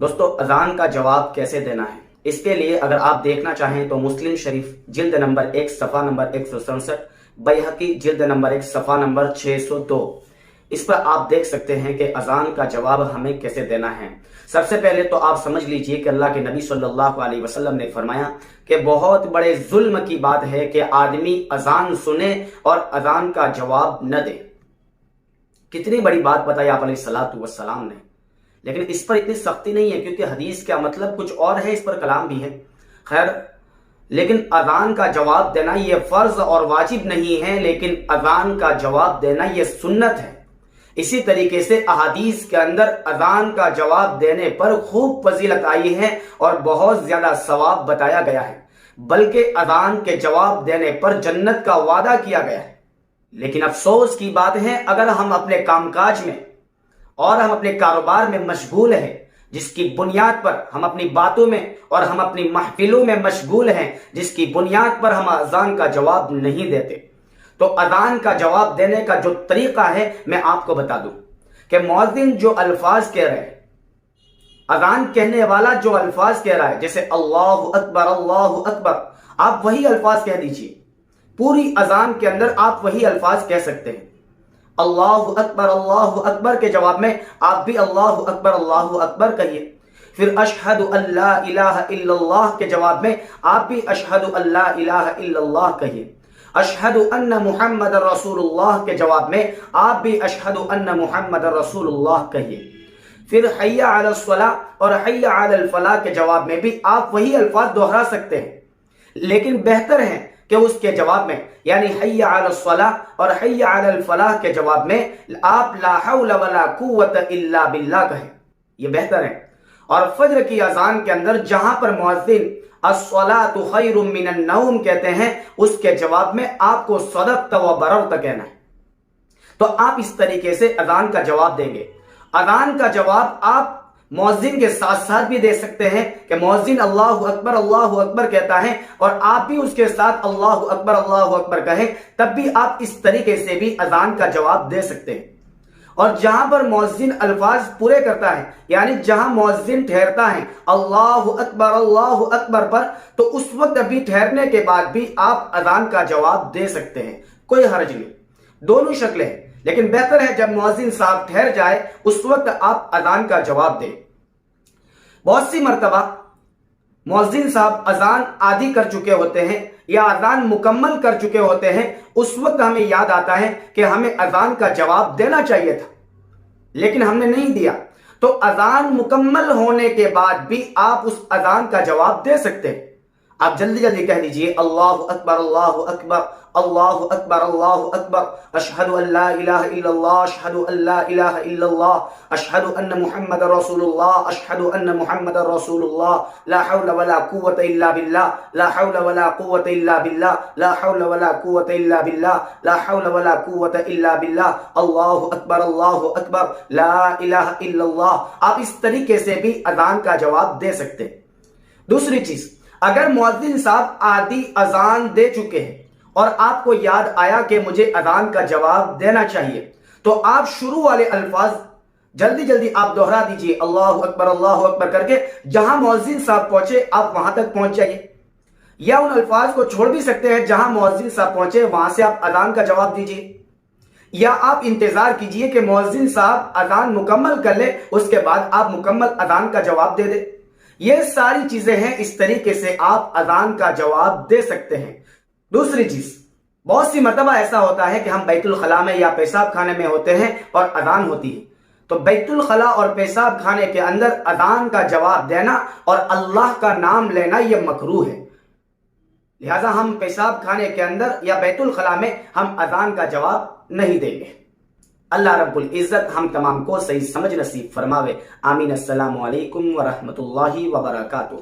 دوستو اذان کا جواب کیسے دینا ہے، اس کے لیے اگر آپ دیکھنا چاہیں تو مسلم شریف جلد نمبر 1 صفحہ نمبر 167، بیہقی جلد نمبر 1 صفحہ نمبر 602، اس پر آپ دیکھ سکتے ہیں کہ اذان کا جواب ہمیں کیسے دینا ہے۔ سب سے پہلے تو آپ سمجھ لیجئے کہ اللہ کے نبی صلی اللہ علیہ وسلم نے فرمایا کہ بہت بڑے ظلم کی بات ہے کہ آدمی اذان سنے اور اذان کا جواب نہ دے۔ کتنی بڑی بات بتائی آپ علیہ السلام نے، لیکن اس پر اتنی سختی نہیں ہے کیونکہ حدیث کا مطلب کچھ اور ہے، اس پر کلام بھی ہے۔ خیر، لیکن اذان کا جواب دینا یہ فرض اور واجب نہیں ہے، لیکن اذان کا جواب دینا یہ سنت ہے۔ اسی طریقے سے احادیث کے اندر اذان کا جواب دینے پر خوب فضیلت آئی ہے اور بہت زیادہ ثواب بتایا گیا ہے، بلکہ اذان کے جواب دینے پر جنت کا وعدہ کیا گیا ہے۔ لیکن افسوس کی بات ہے، اگر ہم اپنے کام کاج میں اور ہم اپنے کاروبار میں مشغول ہیں، جس کی بنیاد پر ہم اپنی باتوں میں اور ہم اپنی محفلوں میں مشغول ہیں، جس کی بنیاد پر ہم اذان کا جواب نہیں دیتے، تو اذان کا جواب دینے کا جو طریقہ ہے میں آپ کو بتا دوں کہ مؤذن جو الفاظ کہہ رہے ہیں، اذان کہنے والا جو الفاظ کہہ رہا ہے، جیسے اللہ اکبر، آپ وہی الفاظ کہہ دیجئے۔ پوری اذان کے اندر آپ وہی الفاظ کہہ سکتے ہیں۔ اللہ اکبر کے جواب میں آپ بھی اللہ اکبر کہیے۔ پھر اشہد ان لا الہ الا اللہ کے جواب میں آپ بھی اشہد ان لا الہ الا اللہ کہیے۔ اشہد ان محمد رسول اللہ کے جواب میں آپ بھی اشہد ان محمد رسول اللہ کہیے۔ پھر حی علی الصلاۃ اور حی علی الفلاح کے جواب میں بھی آپ وہی الفاظ دہرا سکتے ہیں، لیکن بہتر ہے کہ اس کے جواب میں یعنی حی علی الصلاۃ اور حی علی الفلاح کے جواب میں آپ لا حول ولا قوت الا باللہ کہیں، یہ بہتر ہے۔ اور فجر کی اذان کے اندر جہاں پر مؤذن الصلاۃ خیر من النوم کہتے ہیں، اس کے جواب میں آپ کو صدقت و بررت کہنا ہے۔ تو آپ اس طریقے سے اذان کا جواب دیں گے۔ اذان کا جواب آپ مؤذن کے ساتھ ساتھ بھی دے سکتے ہیں کہ مؤذن اللہ اکبر کہتا ہے اور آپ بھی اس کے ساتھ اللہ اکبر کہیں، تب بھی آپ اس طریقے سے بھی اذان کا جواب دے سکتے ہیں۔ اور جہاں پر مؤذن الفاظ پورے کرتا ہے، یعنی جہاں مؤذن ٹھہرتا ہے اللہ اکبر پر، تو اس وقت بھی ٹھہرنے کے بعد بھی آپ اذان کا جواب دے سکتے ہیں، کوئی حرج نہیں۔ دونوں شکلیں ہیں، لیکن بہتر ہے جب مؤذن صاحب ٹھہر جائے اس وقت آپ اذان کا جواب دیں۔ بہت سی مرتبہ مؤذن صاحب اذان آدھی کر چکے ہوتے ہیں یا اذان مکمل کر چکے ہوتے ہیں، اس وقت ہمیں یاد آتا ہے کہ ہمیں اذان کا جواب دینا چاہیے تھا، لیکن ہم نے نہیں دیا، تو اذان مکمل ہونے کے بعد بھی آپ اس اذان کا جواب دے سکتے ہیں۔ آپ جلدی کہہ دیجئے اللہ اکبر اشہد ان لا الہ الا اللہ اشہد ان لا الہ الا اللہ اشہد ان محمد رسول اللہ اشہد ان محمد رسول اللہ لا حول ولا قوت الا باللہ لا حول ولا قوت الا باللہ لا حول ولا قوت الا باللہ لا حول ولا قوت الا باللہ اللہ اکبر لا الہ الا اللہ۔ آپ اس طریقے سے بھی اذان کا جواب دے سکتے ہیں۔ دوسری چیز، اگر مؤذن صاحب آدھی اذان دے چکے ہیں اور آپ کو یاد آیا کہ مجھے اذان کا جواب دینا چاہیے، تو آپ شروع والے الفاظ جلدی آپ دہرا دیجئے اللہ اکبر کر کے، جہاں مؤذن صاحب پہنچے آپ وہاں تک پہنچ جائیے، یا ان الفاظ کو چھوڑ بھی سکتے ہیں، جہاں مؤذن صاحب پہنچے وہاں سے آپ اذان کا جواب دیجئے، یا آپ انتظار کیجئے کہ مؤذن صاحب اذان مکمل کر لے، اس کے بعد آپ مکمل اذان کا جواب دے دیں۔ یہ ساری چیزیں ہیں، اس طریقے سے آپ اذان کا جواب دے سکتے ہیں۔ دوسری چیز، بہت سی مرتبہ ایسا ہوتا ہے کہ ہم بیت الخلاء میں یا پیشاب خانے میں ہوتے ہیں اور اذان ہوتی ہے، تو بیت الخلاء اور پیشاب خانے کے اندر اذان کا جواب دینا اور اللہ کا نام لینا یہ مکروہ ہے، لہذا ہم پیشاب خانے کے اندر یا بیت الخلاء میں ہم اذان کا جواب نہیں دیں گے۔ اللہ رب العزت ہم تمام کو صحیح سمجھ نصیب فرماوے، آمین۔ السلام علیکم ورحمۃ اللہ وبرکاتہ۔